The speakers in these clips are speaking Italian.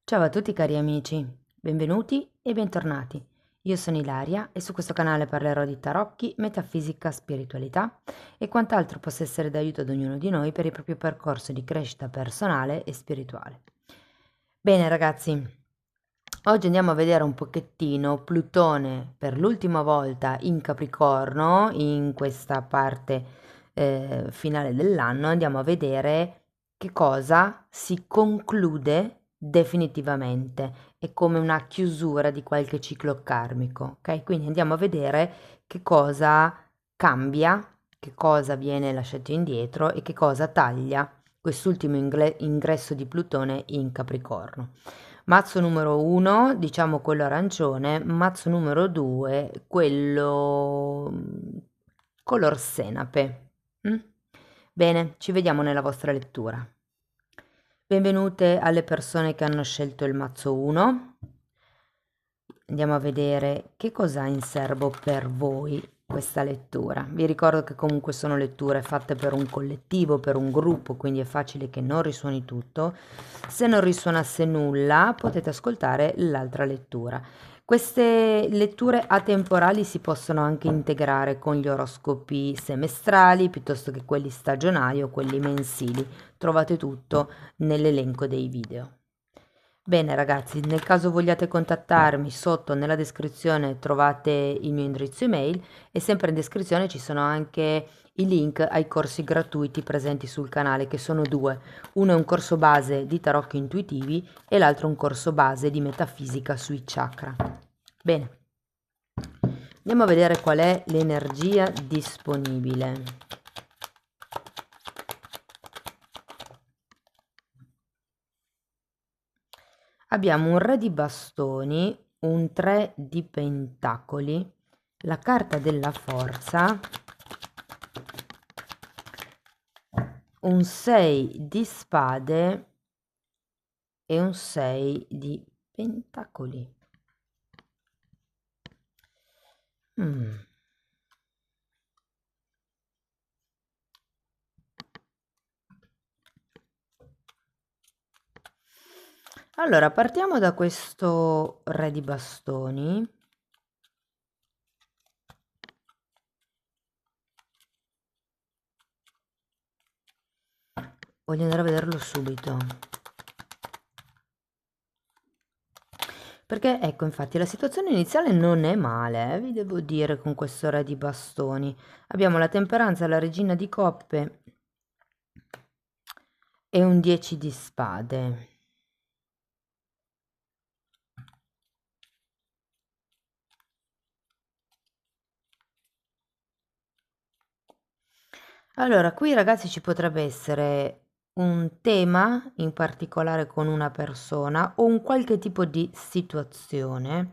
Ciao a tutti cari amici, benvenuti e bentornati. Io sono Ilaria e su questo canale parlerò di tarocchi, metafisica, spiritualità e quant'altro possa essere d'aiuto ad ognuno di noi per il proprio percorso di crescita personale e spirituale. Bene ragazzi, oggi andiamo a vedere un pochettino Plutone per l'ultima volta in Capricorno, in questa parte finale dell'anno. Andiamo a vedere che cosa si conclude definitivamente. È come una chiusura di qualche ciclo karmico, ok? Quindi andiamo a vedere che cosa cambia, che cosa viene lasciato indietro e che cosa taglia quest'ultimo ingresso di Plutone in Capricorno. Mazzo numero 1, diciamo quello arancione, mazzo numero 2, quello color senape. Mm? Bene, ci vediamo nella vostra lettura. Benvenute alle persone che hanno scelto il mazzo 1. Andiamo a vedere che cosa ha in serbo per voi questa lettura. Vi ricordo che comunque sono letture fatte per un collettivo, per un gruppo, quindi è facile che non risuoni tutto. Se non risuonasse nulla, potete ascoltare l'altra lettura. Queste letture atemporali si possono anche integrare con gli oroscopi semestrali piuttosto che quelli stagionali o quelli mensili. Trovate tutto nell'elenco dei video. Bene ragazzi, nel caso vogliate contattarmi, sotto nella descrizione trovate il mio indirizzo email e sempre in descrizione ci sono anche i link ai corsi gratuiti presenti sul canale, che sono due. Uno è un corso base di tarocchi intuitivi e l'altro un corso base di metafisica sui chakra. Bene, andiamo a vedere qual è l'energia disponibile. Abbiamo un re di bastoni, un 3 di pentacoli, la carta della forza, un 6 di spade e un 6 di pentacoli. Allora, partiamo da questo re di bastoni. Voglio andare a vederlo subito. Perché ecco, infatti, la situazione iniziale non è male, vi devo dire, con questo re di bastoni. Abbiamo la temperanza, la regina di coppe e un 10 di spade. Allora, qui ragazzi ci potrebbe essere un tema in particolare con una persona o un qualche tipo di situazione.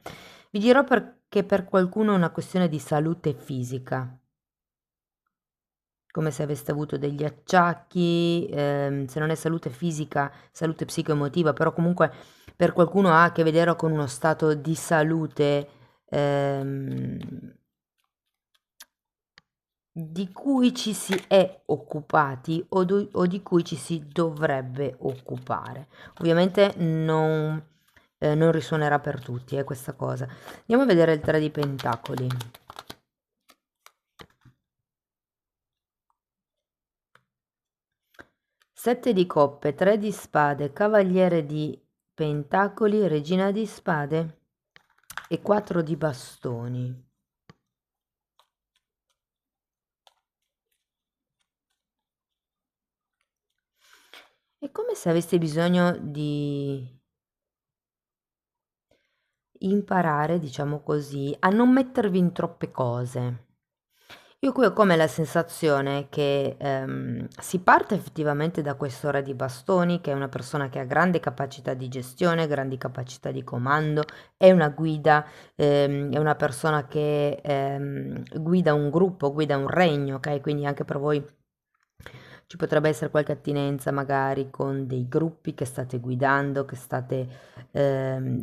Vi dirò perché per qualcuno è una questione di salute fisica, come se aveste avuto degli acciacchi, se non è salute fisica, salute psicoemotiva, però comunque per qualcuno ha a che vedere con uno stato di salute di cui ci si è occupati o di cui ci si dovrebbe occupare. Ovviamente non risuonerà per tutti, questa cosa. Andiamo a vedere il 3 di pentacoli. Sette di coppe, 3 di spade, cavaliere di pentacoli, regina di spade e 4 di bastoni. È come se aveste bisogno di imparare, diciamo così, a non mettervi in troppe cose. Io qui ho come la sensazione che si parte effettivamente da questo re di bastoni, che è una persona che ha grande capacità di gestione, grandi capacità di comando, è una guida, è una persona che guida un gruppo, guida un regno, ok? Quindi anche per voi ci potrebbe essere qualche attinenza magari con dei gruppi che state guidando, che state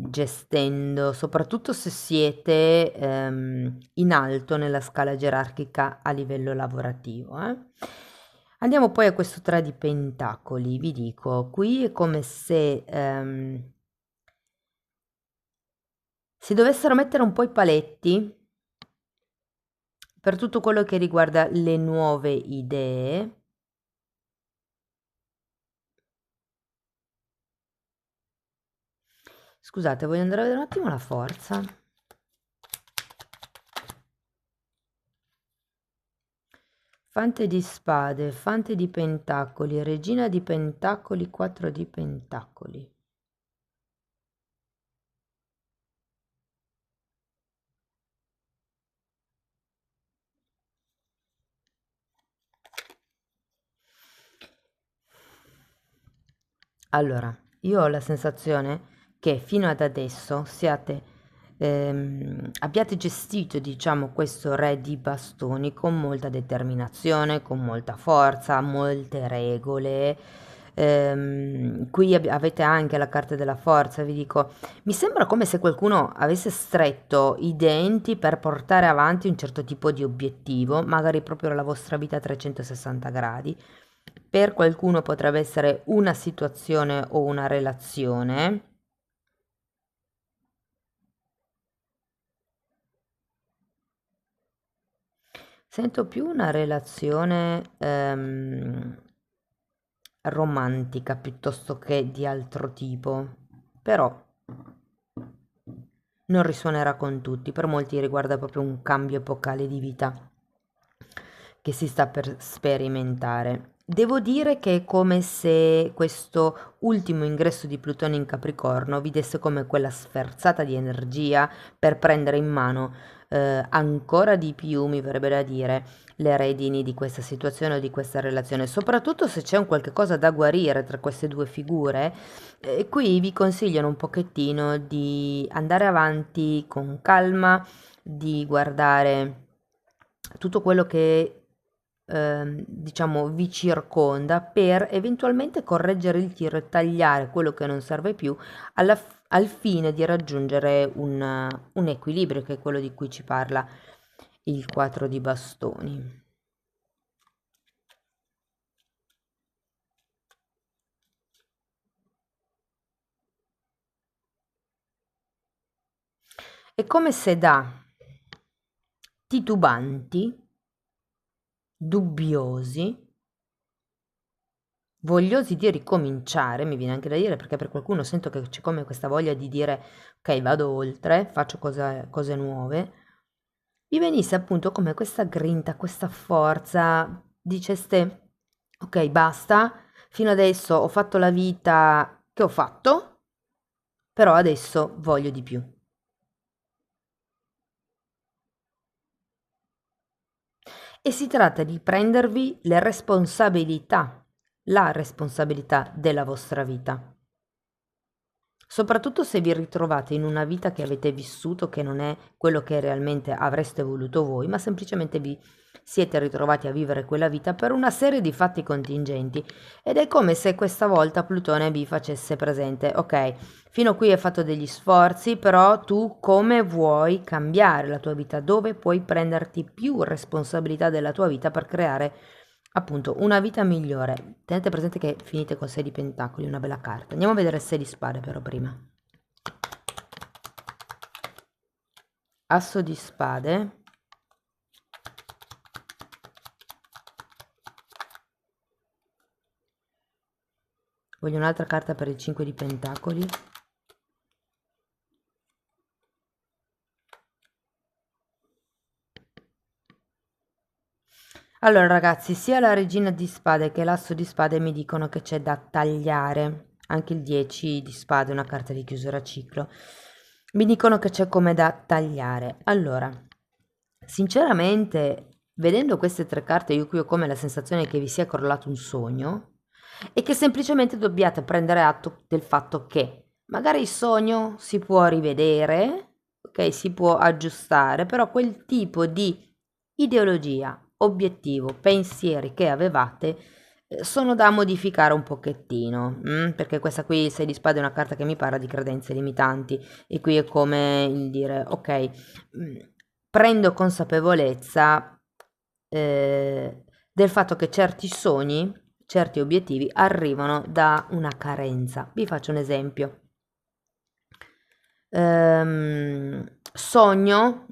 gestendo, soprattutto se siete in alto nella scala gerarchica a livello lavorativo. Andiamo poi a questo 3 di pentacoli, vi dico, qui è come se Si dovessero mettere un po' i paletti per tutto quello che riguarda le nuove idee. Scusate, voglio andare a vedere un attimo la forza. Fante di spade, fante di pentacoli, regina di pentacoli, 4 di pentacoli. Allora, io ho la sensazione che fino ad adesso abbiate gestito, diciamo, questo re di bastoni con molta determinazione, con molta forza, molte regole. Qui avete anche la carta della forza, vi dico, mi sembra come se qualcuno avesse stretto i denti per portare avanti un certo tipo di obiettivo, magari proprio la vostra vita a 360 gradi. Per qualcuno potrebbe essere una situazione o una relazione. Sento più una relazione romantica piuttosto che di altro tipo, però non risuonerà con tutti, per molti riguarda proprio un cambio epocale di vita che si sta per sperimentare. Devo dire che è come se questo ultimo ingresso di Plutone in Capricorno vi desse come quella sferzata di energia per prendere in mano ancora di più, mi verrebbe da dire, le redini di questa situazione o di questa relazione, soprattutto se c'è un qualche cosa da guarire tra queste due figure. Qui vi consigliano un pochettino di andare avanti con calma, di guardare tutto quello che diciamo vi circonda per eventualmente correggere il tiro e tagliare quello che non serve più al fine di raggiungere un equilibrio che è quello di cui ci parla il 4 di bastoni. È come se da titubanti, dubbiosi, vogliosi di ricominciare, mi viene anche da dire, perché per qualcuno sento che c'è come questa voglia di dire ok, vado oltre, faccio cose nuove, vi venisse appunto come questa grinta, questa forza, diceste ok, basta, fino adesso ho fatto la vita che ho fatto, però adesso voglio di più. E si tratta di prendervi la responsabilità della vostra vita. Soprattutto se vi ritrovate in una vita che avete vissuto che non è quello che realmente avreste voluto voi, ma semplicemente vi siete ritrovati a vivere quella vita per una serie di fatti contingenti ed è come se questa volta Plutone vi facesse presente, ok, fino a qui hai fatto degli sforzi, però tu come vuoi cambiare la tua vita, dove puoi prenderti più responsabilità della tua vita per creare appunto una vita migliore. Tenete presente che finite con 6 di pentacoli, una bella carta. Andiamo a vedere 6 di spade però prima. Asso di spade. Voglio un'altra carta per il 5 di pentacoli. Allora ragazzi, sia la regina di spade che l'asso di spade mi dicono che c'è da tagliare. Anche il 10 di spade, una carta di chiusura a ciclo. Mi dicono che c'è come da tagliare. Allora, sinceramente, vedendo queste tre carte, io qui ho come la sensazione che vi sia correlato un sogno e che semplicemente dobbiate prendere atto del fatto che magari il sogno si può rivedere, ok, si può aggiustare, però quel tipo di ideologia, obiettivo, pensieri che avevate sono da modificare un pochettino, perché questa qui, il 6 di spade, è una carta che mi parla di credenze limitanti e qui è come il dire, ok, prendo consapevolezza del fatto che certi sogni, certi obiettivi arrivano da una carenza. Vi faccio un esempio. sogno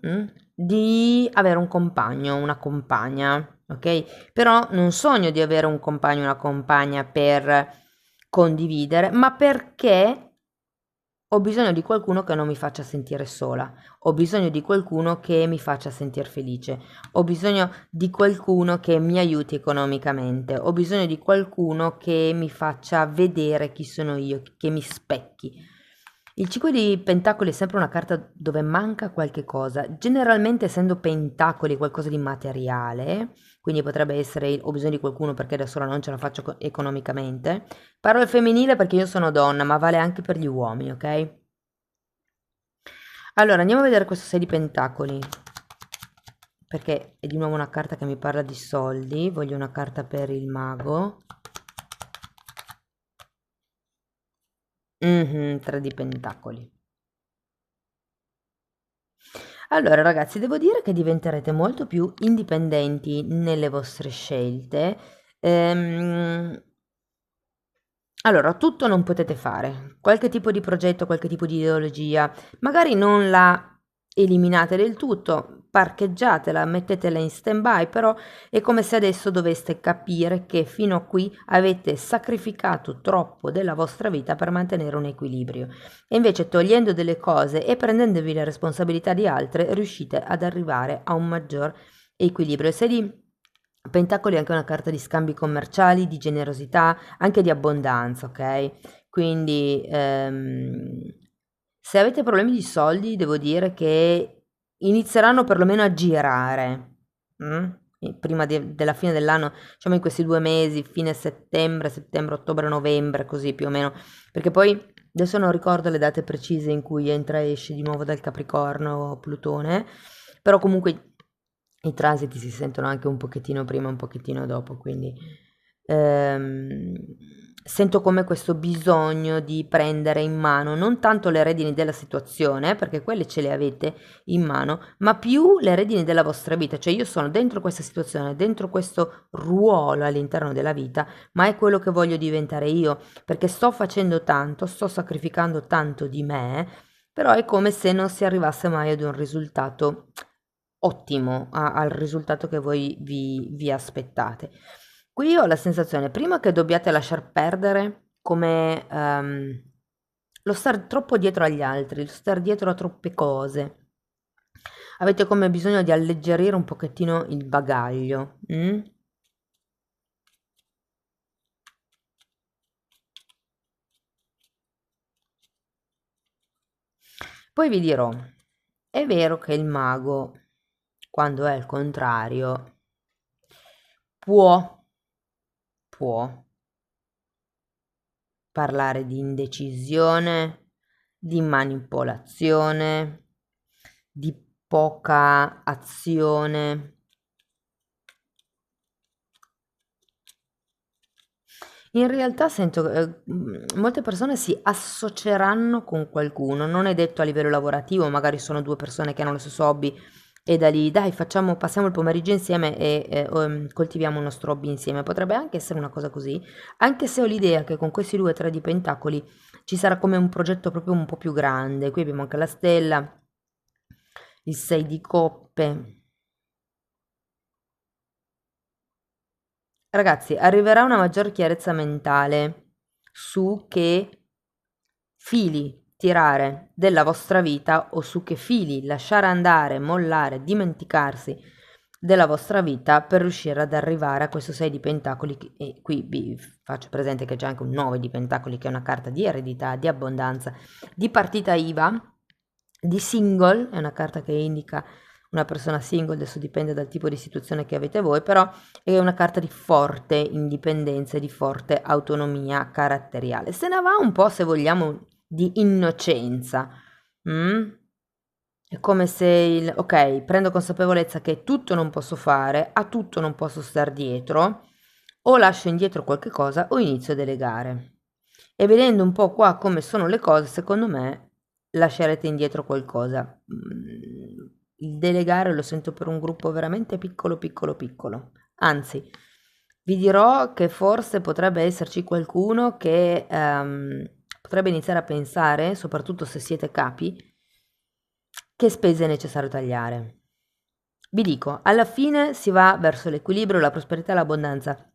di avere un compagno, una compagna, ok? Però non sogno di avere un compagno, una compagna per condividere, ma perché ho bisogno di qualcuno che non mi faccia sentire sola, ho bisogno di qualcuno che mi faccia sentire felice, ho bisogno di qualcuno che mi aiuti economicamente, ho bisogno di qualcuno che mi faccia vedere chi sono io, che mi specchi. Il 5 di Pentacoli è sempre una carta dove manca qualche cosa, generalmente essendo Pentacoli qualcosa di materiale, quindi potrebbe essere ho bisogno di qualcuno perché da sola non ce la faccio economicamente. Parlo al femminile perché io sono donna, ma vale anche per gli uomini, ok? Allora, andiamo a vedere questo 6 di Pentacoli, perché è di nuovo una carta che mi parla di soldi, voglio una carta per il mago. 3 di Pentacoli. Allora ragazzi, devo dire che diventerete molto più indipendenti nelle vostre scelte. Ehm, allora, tutto non potete fare. Qualche tipo di progetto, qualche tipo di ideologia, magari non la eliminate del tutto, parcheggiatela, mettetela in stand-by, però è come se adesso doveste capire che fino a qui avete sacrificato troppo della vostra vita per mantenere un equilibrio. E invece togliendo delle cose e prendendovi le responsabilità di altre, riuscite ad arrivare a un maggior equilibrio. Se di Pentacoli è anche una carta di scambi commerciali, di generosità, anche di abbondanza, ok? Quindi se avete problemi di soldi, devo dire che inizieranno perlomeno a girare. mm? Prima della fine dell'anno, diciamo in questi 2 mesi, fine settembre, settembre, ottobre, novembre, così più o meno, perché poi adesso non ricordo le date precise in cui entra e esce di nuovo dal Capricorno Plutone, però comunque i transiti si sentono anche un pochettino prima, un pochettino dopo, quindi ehm, sento come questo bisogno di prendere in mano non tanto le redini della situazione, perché quelle ce le avete in mano, ma più le redini della vostra vita, cioè io sono dentro questa situazione, dentro questo ruolo all'interno della vita, ma è quello che voglio diventare io, perché sto facendo tanto, sto sacrificando tanto di me, però è come se non si arrivasse mai ad un risultato ottimo, al risultato che voi vi aspettate. Qui ho la sensazione, prima che dobbiate lasciar perdere, come lo star troppo dietro agli altri, lo star dietro a troppe cose. Avete come bisogno di alleggerire un pochettino il bagaglio. Poi vi dirò, è vero che il mago, quando è il contrario, può, può parlare di indecisione, di manipolazione, di poca azione. In realtà sento che molte persone si associeranno con qualcuno, non è detto a livello lavorativo, magari sono due persone che hanno lo stesso hobby e da lì dai passiamo il pomeriggio insieme e coltiviamo il nostro hobby insieme. Potrebbe anche essere una cosa così, anche se ho l'idea che con questi 2 o 3 di pentacoli ci sarà come un progetto proprio un po' più grande. Qui abbiamo anche la stella, il 6 di coppe. Ragazzi, arriverà una maggior chiarezza mentale su che fili tirare della vostra vita o su che fili lasciare andare, mollare, dimenticarsi della vostra vita per riuscire ad arrivare a questo 6 di pentacoli e qui vi faccio presente che c'è anche un 9 di pentacoli che è una carta di eredità, di abbondanza, di partita IVA, di single, è una carta che indica una persona single, adesso dipende dal tipo di situazione che avete voi, però è una carta di forte indipendenza e di forte autonomia caratteriale. Se ne va un po', se vogliamo, di innocenza. mm? È come se ok, prendo consapevolezza che tutto non posso fare, a tutto non posso star dietro, o lascio indietro qualche cosa o inizio a delegare. E vedendo un po' qua come sono le cose, secondo me lascerete indietro qualcosa. Il delegare lo sento per un gruppo veramente piccolo, piccolo, piccolo. Anzi, vi dirò che forse potrebbe esserci qualcuno che potrebbe iniziare a pensare, soprattutto se siete capi, che spese è necessario tagliare. Vi dico, alla fine si va verso l'equilibrio, la prosperità e l'abbondanza,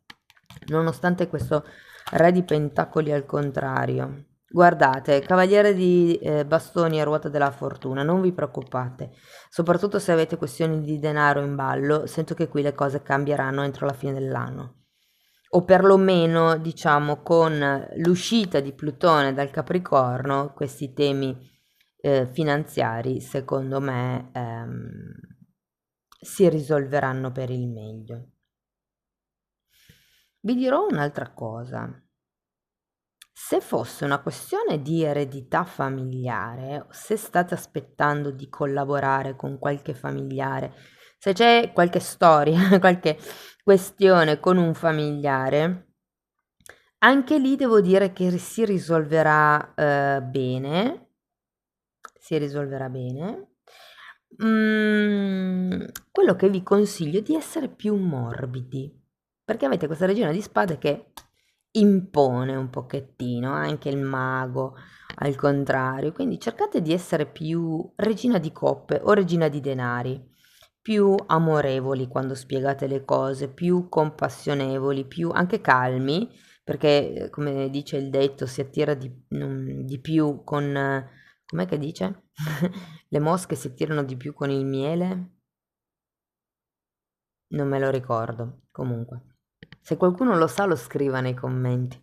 nonostante questo re di pentacoli al contrario. Guardate, cavaliere di bastoni a ruota della fortuna, non vi preoccupate, soprattutto se avete questioni di denaro in ballo, sento che qui le cose cambieranno entro la fine dell'anno. O perlomeno, diciamo, con l'uscita di Plutone dal Capricorno, questi temi finanziari, secondo me, si risolveranno per il meglio. Vi dirò un'altra cosa. Se fosse una questione di eredità familiare, se state aspettando di collaborare con qualche familiare, se c'è qualche storia, qualche questione con un familiare, anche lì devo dire che si risolverà bene. Si risolverà bene. Quello che vi consiglio è di essere più morbidi, perché avete questa regina di spade che impone un pochettino, anche il mago al contrario, quindi cercate di essere più regina di coppe o regina di denari, più amorevoli quando spiegate le cose, più compassionevoli, più anche calmi, perché come dice il detto si attira di più con com'è che dice? Le mosche si attirano di più con il miele? Non me lo ricordo. Comunque, se qualcuno lo sa, lo scriva nei commenti.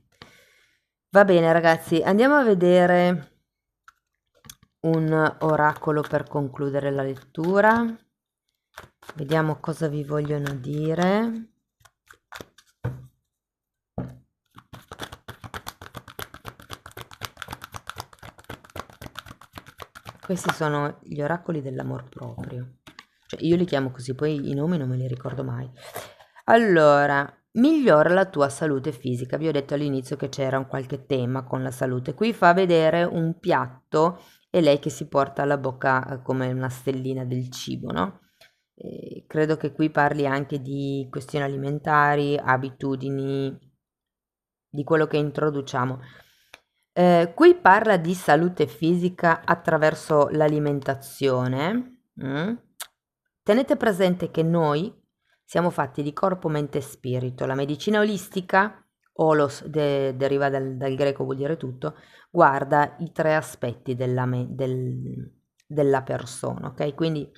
Va bene, ragazzi, andiamo a vedere un oracolo per concludere la lettura. Vediamo cosa vi vogliono dire. Questi sono gli oracoli dell'amor proprio. Cioè, io li chiamo così, poi i nomi non me li ricordo mai. Allora, migliora la tua salute fisica. Vi ho detto all'inizio che c'era un qualche tema con la salute. Qui fa vedere un piatto e lei che si porta alla bocca come una stellina del cibo, no? Credo che qui parli anche di questioni alimentari, abitudini, di quello che introduciamo. Qui parla di salute fisica attraverso l'alimentazione. Tenete presente che noi siamo fatti di corpo, mente e spirito. La medicina olistica, olos deriva dal greco, vuol dire tutto, guarda i tre aspetti della persona, ok? Quindi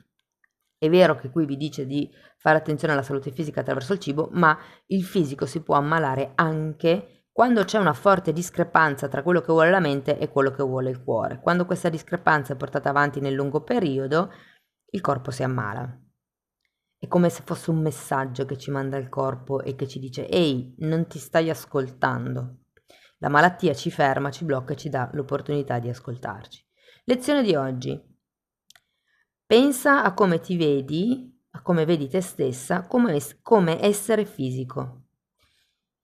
è vero che qui vi dice di fare attenzione alla salute fisica attraverso il cibo, ma il fisico si può ammalare anche quando c'è una forte discrepanza tra quello che vuole la mente e quello che vuole il cuore. Quando questa discrepanza è portata avanti nel lungo periodo, il corpo si ammala. È come se fosse un messaggio che ci manda il corpo e che ci dice: ehi, non ti stai ascoltando. La malattia ci ferma, ci blocca e ci dà l'opportunità di ascoltarci. Lezione di oggi. Pensa a come ti vedi, a come vedi te stessa, come essere fisico.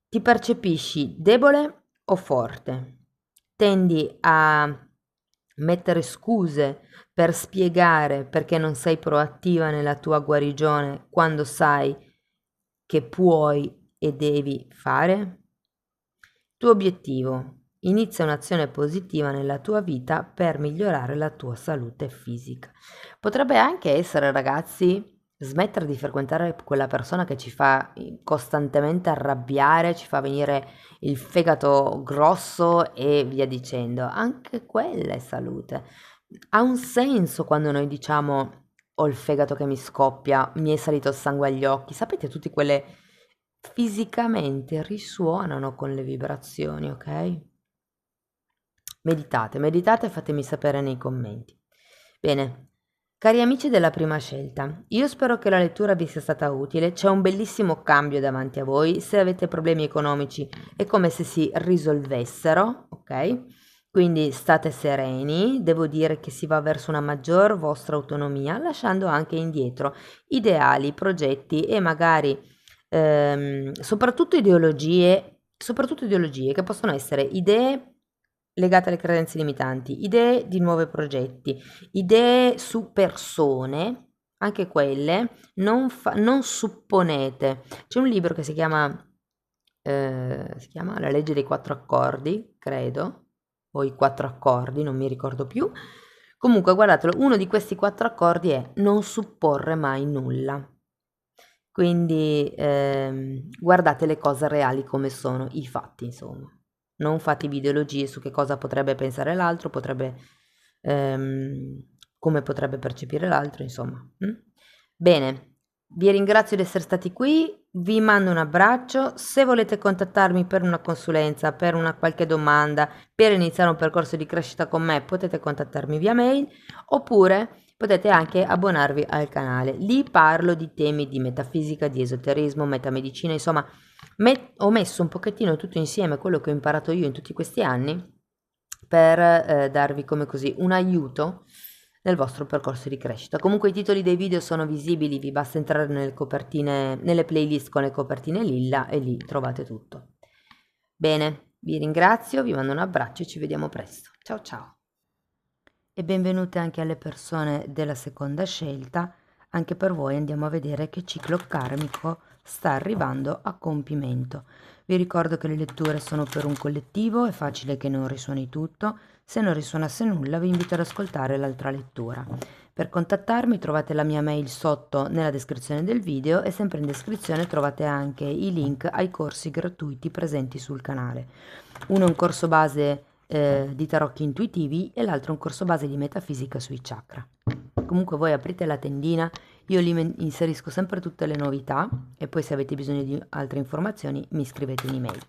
Ti percepisci debole o forte? Tendi a mettere scuse per spiegare perché non sei proattiva nella tua guarigione quando sai che puoi e devi fare? Tuo obiettivo. Inizia un'azione positiva nella tua vita per migliorare la tua salute fisica. Potrebbe anche essere, ragazzi, smettere di frequentare quella persona che ci fa costantemente arrabbiare, ci fa venire il fegato grosso e via dicendo. Anche quella è salute. Ha un senso quando noi diciamo ho il fegato che mi scoppia, mi è salito il sangue agli occhi. Sapete, tutte quelle fisicamente risuonano con le vibrazioni, ok? Meditate, meditate e fatemi sapere nei commenti. Bene, cari amici della prima scelta, io spero che la lettura vi sia stata utile, c'è un bellissimo cambio davanti a voi, se avete problemi economici è come se si risolvessero, ok? Quindi state sereni, devo dire che si va verso una maggior vostra autonomia, lasciando anche indietro ideali, progetti e magari soprattutto ideologie che possono essere idee legate alle credenze limitanti, idee di nuovi progetti, idee su persone, anche quelle, non supponete. C'è un libro che si chiama La legge dei quattro accordi, credo, o i 4 accordi, non mi ricordo più. Comunque guardatelo, uno di questi 4 accordi è non supporre mai nulla. Quindi guardate le cose reali come sono, i fatti insomma. Non fate ideologie su che cosa potrebbe pensare l'altro, come potrebbe percepire l'altro, insomma. Bene, vi ringrazio di essere stati qui, vi mando un abbraccio. Se volete contattarmi per una consulenza, per una qualche domanda, per iniziare un percorso di crescita con me, potete contattarmi via mail oppure potete anche abbonarvi al canale. Lì parlo di temi di metafisica, di esoterismo, metamedicina, insomma, ho messo un pochettino tutto insieme quello che ho imparato io in tutti questi anni per darvi come così un aiuto nel vostro percorso di crescita. Comunque i titoli dei video sono visibili, vi basta entrare nelle playlist con le copertine lilla e lì trovate tutto. Bene, vi ringrazio, vi mando un abbraccio e ci vediamo presto. Ciao ciao! E benvenute anche alle persone della seconda scelta. Anche per voi andiamo a vedere che ciclo karmico sta arrivando a compimento. Vi ricordo che le letture sono per un collettivo, è facile che non risuoni tutto. Se non risuonasse nulla vi invito ad ascoltare l'altra lettura. Per contattarmi trovate la mia mail sotto nella descrizione del video e sempre in descrizione trovate anche i link ai corsi gratuiti presenti sul canale. Uno è un corso base di tarocchi intuitivi e l'altro un corso base di metafisica sui chakra. Comunque voi aprite la tendina, io lì inserisco sempre tutte le novità e poi se avete bisogno di altre informazioni mi scrivete in email.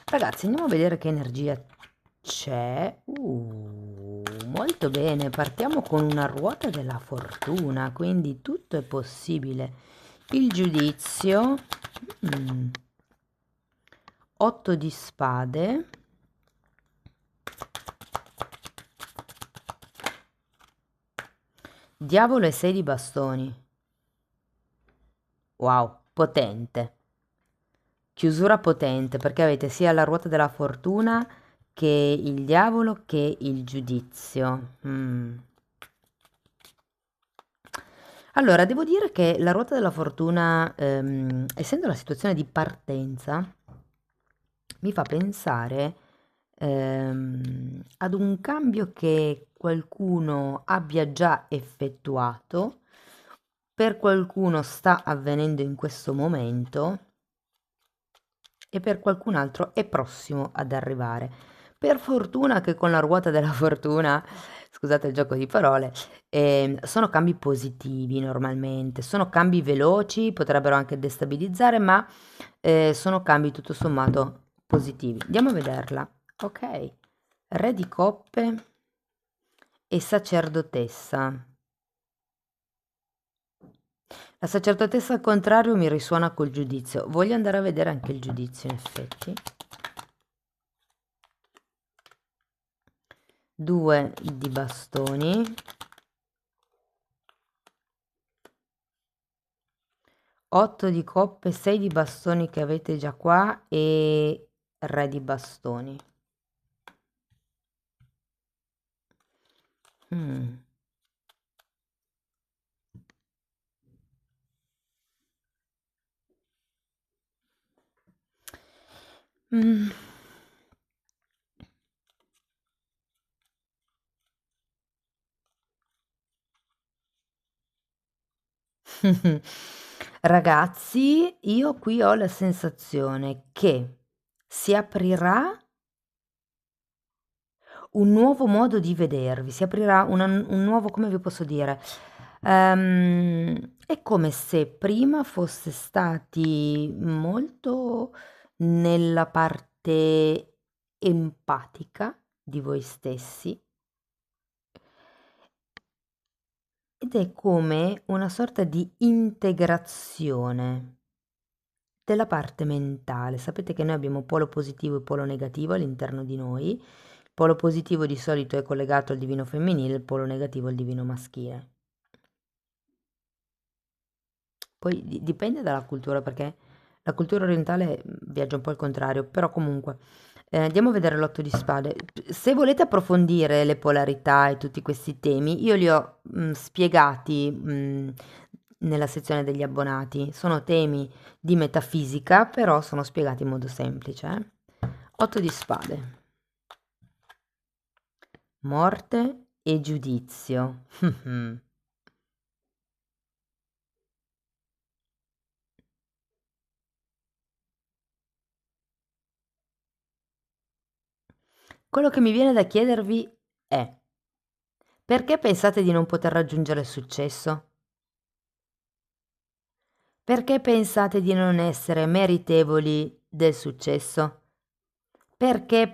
Ragazzi, andiamo a vedere che energia c'è. Molto bene, partiamo con una ruota della fortuna, quindi tutto è possibile. Il giudizio, 8 di spade, diavolo e 6 di bastoni. Wow, potente. Chiusura potente perché avete sia la ruota della fortuna che il diavolo che il giudizio. Allora, devo dire che la ruota della fortuna, essendo la situazione di partenza, mi fa pensare ad un cambio che qualcuno abbia già effettuato, per qualcuno sta avvenendo in questo momento e per qualcun altro è prossimo ad arrivare. Per fortuna che con la ruota della fortuna, scusate il gioco di parole, sono cambi positivi normalmente, sono cambi veloci, potrebbero anche destabilizzare, ma sono cambi tutto sommato positivi. Andiamo a vederla. Ok, re di coppe e sacerdotessa. La sacerdotessa al contrario mi risuona col giudizio. Voglio andare a vedere anche il giudizio in effetti. 2 di bastoni. 8 di coppe, 6 di bastoni che avete già qua e re di bastoni. Ragazzi, io qui ho la sensazione che si aprirà un nuovo modo di vedervi, si aprirà un nuovo, come vi posso dire? È come se prima foste stati molto nella parte empatica di voi stessi ed è come una sorta di integrazione della parte mentale. Sapete che noi abbiamo polo positivo e polo negativo all'interno di noi. Il polo positivo di solito è collegato al divino femminile, il polo negativo al divino maschile. Poi dipende dalla cultura, perché la cultura orientale viaggia un po' al contrario, però comunque andiamo a vedere l'otto di spade. Se volete approfondire le polarità e tutti questi temi, io li ho spiegati nella sezione degli abbonati. Sono temi di metafisica, però sono spiegati in modo semplice. 8 di spade. morte e giudizio. Quello che mi viene da chiedervi è: perché pensate di non poter raggiungere il successo? Perché pensate di non essere meritevoli del successo? Perché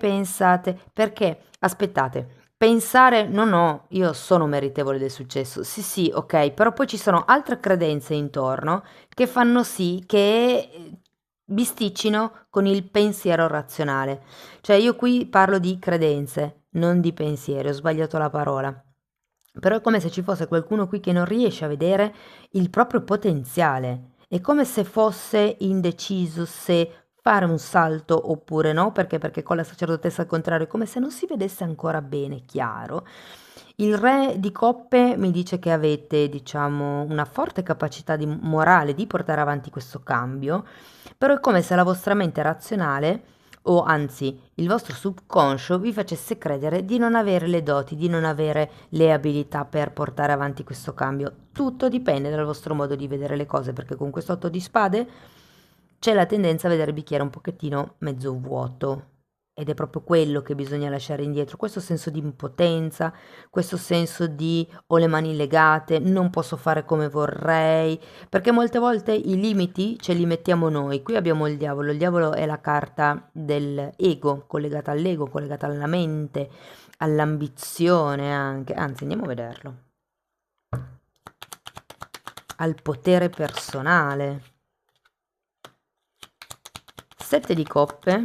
aspettate, pensare: "No, no, io sono meritevole del successo". Sì, sì, okay, però poi ci sono altre credenze intorno che fanno sì che, bisticcino con il pensiero razionale. Cioè io qui parlo di credenze, non di pensieri, ho sbagliato la parola. Però è come se ci fosse qualcuno qui che non riesce a vedere il proprio potenziale. È come se fosse indeciso se fare un salto oppure no, perché con la sacerdotessa al contrario è come se non si vedesse ancora bene chiaro. Il re di coppe mi dice che avete, diciamo, una forte capacità di morale di portare avanti questo cambio, però è come se la vostra mente razionale, o anzi il vostro subconscio, vi facesse credere di non avere le doti, di non avere le abilità per portare avanti questo cambio. Tutto dipende dal vostro modo di vedere le cose, perché con questo 8 di spade c'è la tendenza a vedere il bicchiere un pochettino mezzo vuoto. Ed è proprio quello che bisogna lasciare indietro, questo senso di impotenza, questo senso di ho le mani legate, non posso fare come vorrei, perché molte volte i limiti ce li mettiamo noi. Qui abbiamo il diavolo è la carta dell'ego, collegata alla mente, all'ambizione anche, anzi andiamo a vederlo, al potere personale. Sette di coppe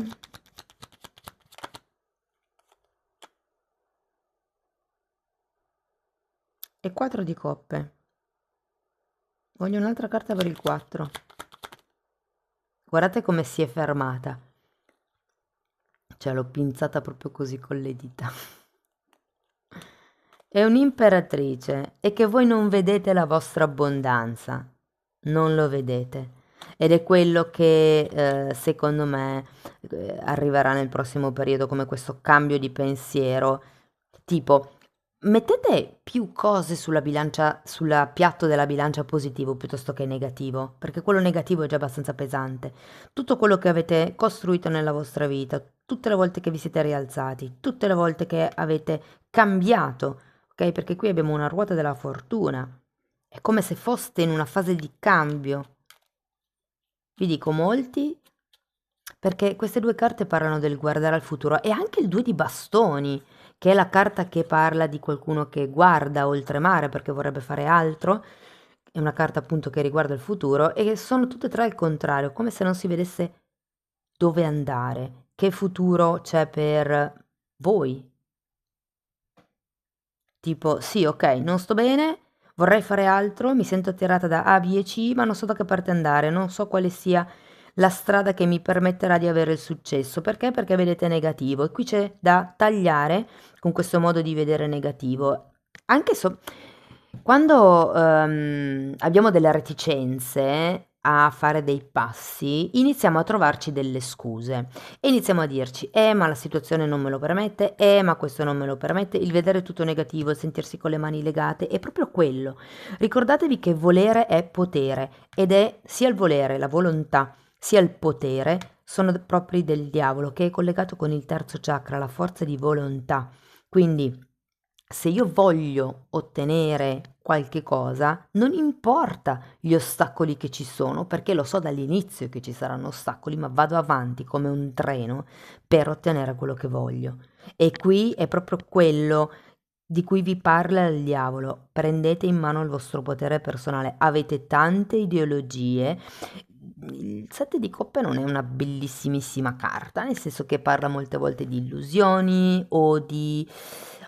e 4 di coppe. Voglio un'altra carta per il 4. Guardate come si è fermata. Cioè l'ho pinzata proprio così con le dita. È un'imperatrice e che voi non vedete la vostra abbondanza. Non lo vedete. Ed è quello che secondo me arriverà nel prossimo periodo come questo cambio di pensiero. Tipo, mettete più cose sulla bilancia, sul piatto della bilancia positivo piuttosto che negativo, perché quello negativo è già abbastanza pesante. Tutto quello che avete costruito nella vostra vita, tutte le volte che vi siete rialzati, tutte le volte che avete cambiato, ok? Perché qui abbiamo una ruota della fortuna. È come se foste in una fase di cambio. Vi dico molti, perché queste due carte parlano del guardare al futuro e anche il 2 di bastoni, che è la carta che parla di qualcuno che guarda oltremare perché vorrebbe fare altro, è una carta appunto che riguarda il futuro e sono tutte e tre al contrario, come se non si vedesse dove andare, che futuro c'è per voi. Tipo, sì, ok, non sto bene, vorrei fare altro, mi sento attirata da A, B e C, ma non so da che parte andare, non so quale sia la strada che mi permetterà di avere il successo. Perché? Perché vedete negativo e qui c'è da tagliare con questo modo di vedere negativo. Anche quando abbiamo delle reticenze a fare dei passi, iniziamo a trovarci delle scuse e iniziamo a dirci, ma la situazione non me lo permette, ma questo non me lo permette, il vedere tutto negativo, il sentirsi con le mani legate, è proprio quello. Ricordatevi che volere è potere ed è sia il volere, la volontà, sia il potere, sono propri del diavolo, che è collegato con il terzo chakra, la forza di volontà. Quindi, se io voglio ottenere qualche cosa, non importa gli ostacoli che ci sono, perché lo so dall'inizio che ci saranno ostacoli, ma vado avanti come un treno per ottenere quello che voglio. E qui è proprio quello di cui vi parla il diavolo. Prendete in mano il vostro potere personale. Avete tante ideologie. Il 7 di coppe non è una bellissimissima carta, nel senso che parla molte volte di illusioni o di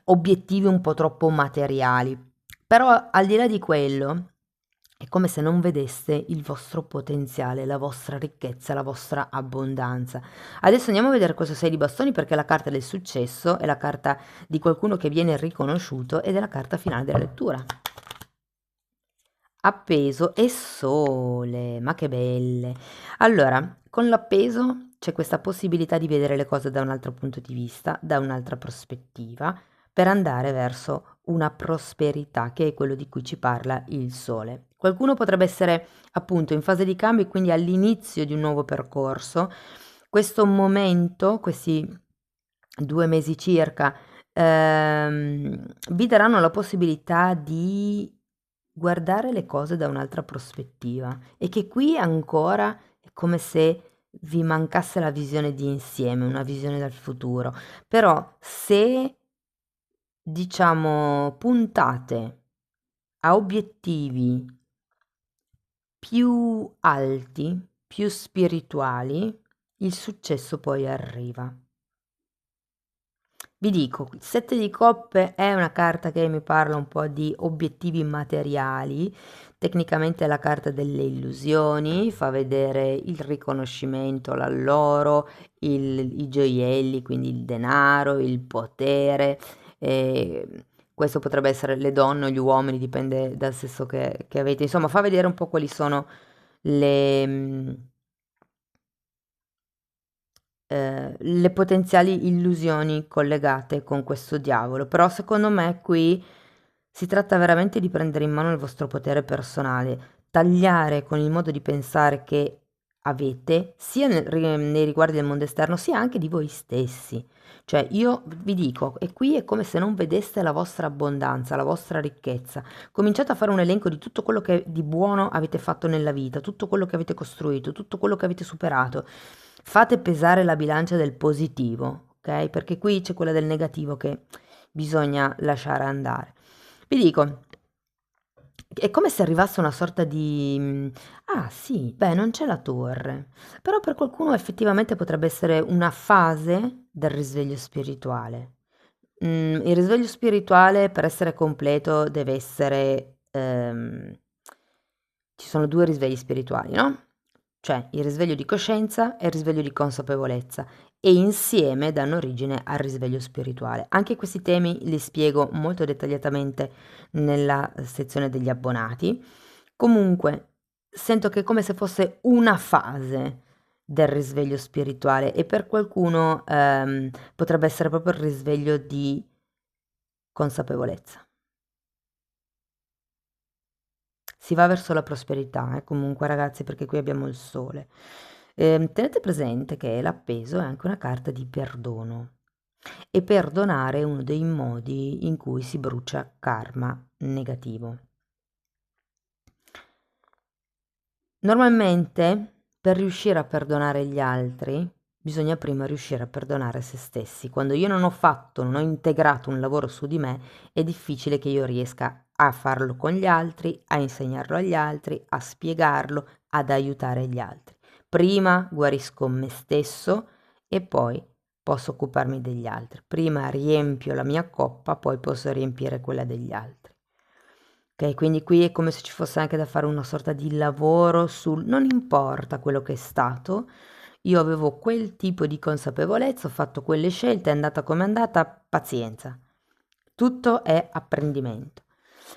obiettivi un po' troppo materiali. Però al di là di quello, è come se non vedeste il vostro potenziale, la vostra ricchezza, la vostra abbondanza. Adesso andiamo a vedere cosa sei di bastoni perché la carta del successo è la carta di qualcuno che viene riconosciuto ed è la carta finale della lettura. Appeso e sole, ma che belle. Allora, con l'appeso c'è questa possibilità di vedere le cose da un altro punto di vista, da un'altra prospettiva, per andare verso una prosperità, che è quello di cui ci parla il Sole. Qualcuno potrebbe essere appunto in fase di cambio e quindi all'inizio di un nuovo percorso. Questo momento, questi 2 mesi circa, vi daranno la possibilità di guardare le cose da un'altra prospettiva e che qui ancora è come se vi mancasse la visione di insieme, una visione del futuro. Però se diciamo puntate a obiettivi più alti, più spirituali, il successo poi arriva. Vi dico, il 7 di coppe è una carta che mi parla un po' di obiettivi materiali, tecnicamente è la carta delle illusioni, fa vedere il riconoscimento, l'alloro, i gioielli, quindi il denaro, il potere, questo potrebbe essere le donne o gli uomini, dipende dal sesso che avete, insomma fa vedere un po' quali sono le le potenziali illusioni collegate con questo diavolo, però secondo me qui si tratta veramente di prendere in mano il vostro potere personale, tagliare con il modo di pensare che avete, sia nei riguardi del mondo esterno, sia anche di voi stessi. Cioè, io vi dico, e qui è come se non vedeste la vostra abbondanza, la vostra ricchezza. Cominciate a fare un elenco di tutto quello che di buono avete fatto nella vita, tutto quello che avete costruito, tutto quello che avete superato. Fate pesare la bilancia del positivo, ok? Perché qui c'è quella del negativo che bisogna lasciare andare. Vi dico, è come se arrivasse una sorta di... Ah sì, beh, non c'è la torre, però per qualcuno effettivamente potrebbe essere una fase del risveglio spirituale. Il risveglio spirituale, per essere completo, deve essere... ci sono due risvegli spirituali, no? Cioè il risveglio di coscienza e il risveglio di consapevolezza e insieme danno origine al risveglio spirituale. Anche questi temi li spiego molto dettagliatamente nella sezione degli abbonati. Comunque, sento che è come se fosse una fase del risveglio spirituale e per qualcuno potrebbe essere proprio il risveglio di consapevolezza. Si va verso la prosperità, comunque ragazzi, perché qui abbiamo il sole. Tenete presente che l'appeso è anche una carta di perdono e perdonare è uno dei modi in cui si brucia karma negativo. Normalmente, per riuscire a perdonare gli altri, bisogna prima riuscire a perdonare se stessi. Quando io non ho fatto, non ho integrato un lavoro su di me, è difficile che io riesca a farlo con gli altri, a insegnarlo agli altri, a spiegarlo, ad aiutare gli altri. Prima guarisco me stesso e poi posso occuparmi degli altri. Prima riempio la mia coppa, poi posso riempire quella degli altri. Ok, quindi qui è come se ci fosse anche da fare una sorta di lavoro sul non importa quello che è stato, io avevo quel tipo di consapevolezza, ho fatto quelle scelte, è andata come è andata, pazienza. Tutto è apprendimento.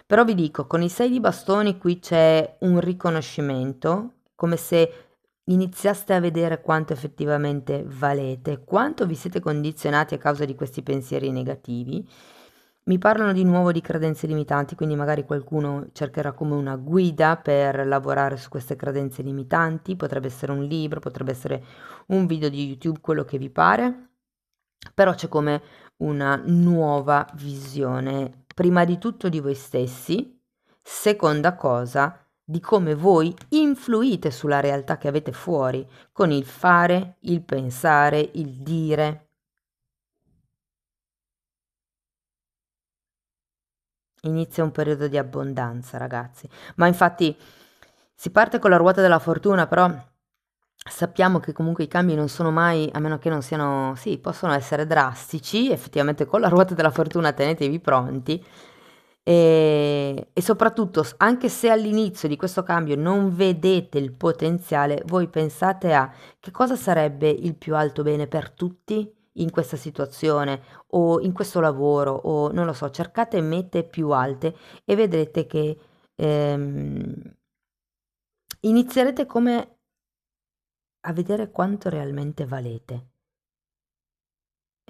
Però vi dico, con i 6 di bastoni qui c'è un riconoscimento, come se iniziaste a vedere quanto effettivamente valete, quanto vi siete condizionati a causa di questi pensieri negativi. Mi parlano di nuovo di credenze limitanti, quindi magari qualcuno cercherà come una guida per lavorare su queste credenze limitanti, potrebbe essere un libro, potrebbe essere un video di YouTube, quello che vi pare, però c'è come una nuova visione, prima di tutto di voi stessi, seconda cosa di come voi influite sulla realtà che avete fuori, con il fare, il pensare, il dire. Inizia un periodo di abbondanza, ragazzi. Ma infatti si parte con la ruota della fortuna, però sappiamo che comunque i cambi non sono mai, a meno che non siano, sì, possono essere drastici, effettivamente con la ruota della fortuna tenetevi pronti. E soprattutto, anche se all'inizio di questo cambio non vedete il potenziale, voi pensate a che cosa sarebbe il più alto bene per tutti in questa situazione o in questo lavoro o non lo so, cercate mete più alte e vedrete che ehm, inizierete come a vedere quanto realmente valete.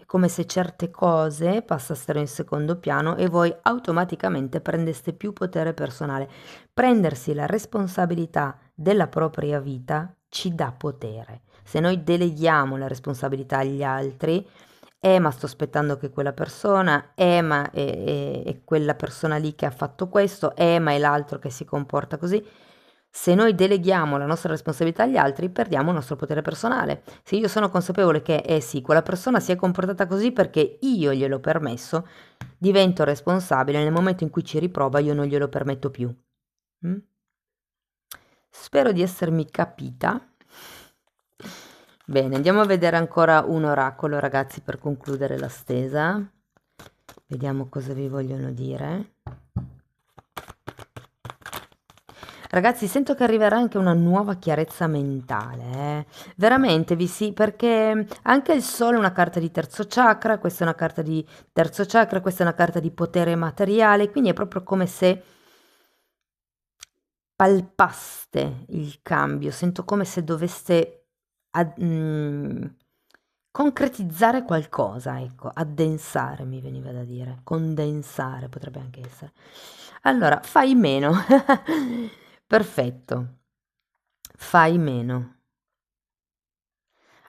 È come se certe cose passassero in secondo piano e voi automaticamente prendeste più potere personale. Prendersi la responsabilità della propria vita ci dà potere. Se noi deleghiamo la responsabilità agli altri, ma sto aspettando che quella persona, ma è quella persona lì che ha fatto questo, ma è l'altro che si comporta così. Se noi deleghiamo la nostra responsabilità agli altri, perdiamo il nostro potere personale. Se io sono consapevole che, sì, quella persona si è comportata così perché io gliel'ho permesso, divento responsabile. Nel momento in cui ci riprova, io non glielo permetto più. Mm? Spero di essermi capita. Bene, andiamo a vedere ancora un oracolo, ragazzi, per concludere la stesa. Vediamo cosa vi vogliono dire. Ragazzi, sento che arriverà anche una nuova chiarezza mentale, veramente, perché anche il sole è una carta di terzo chakra, questa è una carta di terzo chakra, questa è una carta di potere materiale, quindi è proprio come se palpaste il cambio, sento come se doveste concretizzare qualcosa, ecco, addensare mi veniva da dire, condensare potrebbe anche essere. Allora, fai meno. Perfetto. Fai meno.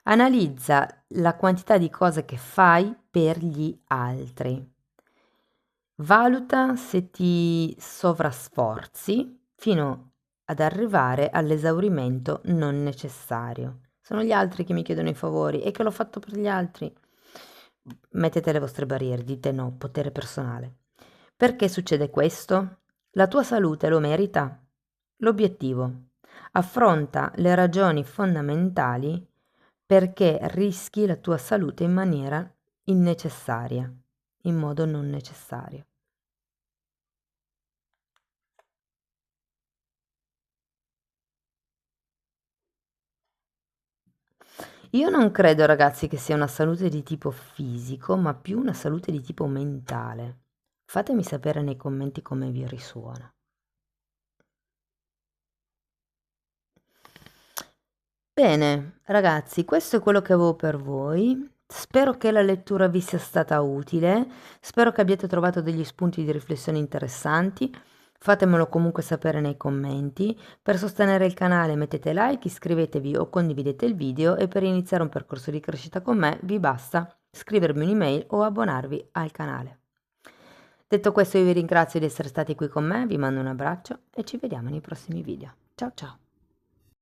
Analizza la quantità di cose che fai per gli altri. Valuta se ti sovrasforzi fino ad arrivare all'esaurimento non necessario. Sono gli altri che mi chiedono i favori e che l'ho fatto per gli altri. Mettete le vostre barriere, dite no, potere personale. Perché succede questo? La tua salute lo merita. L'obiettivo. Affronta le ragioni fondamentali perché rischi la tua salute in maniera innecessaria, in modo non necessario. Io non credo, ragazzi, che sia una salute di tipo fisico, ma più una salute di tipo mentale. Fatemi sapere nei commenti come vi risuona. Bene, ragazzi, questo è quello che avevo per voi. Spero che la lettura vi sia stata utile, spero che abbiate trovato degli spunti di riflessione interessanti. Fatemelo comunque sapere nei commenti. Per sostenere il canale mettete like, iscrivetevi o condividete il video e per iniziare un percorso di crescita con me vi basta scrivermi un'email o abbonarvi al canale. Detto questo, io vi ringrazio di essere stati qui con me, vi mando un abbraccio e ci vediamo nei prossimi video. Ciao ciao!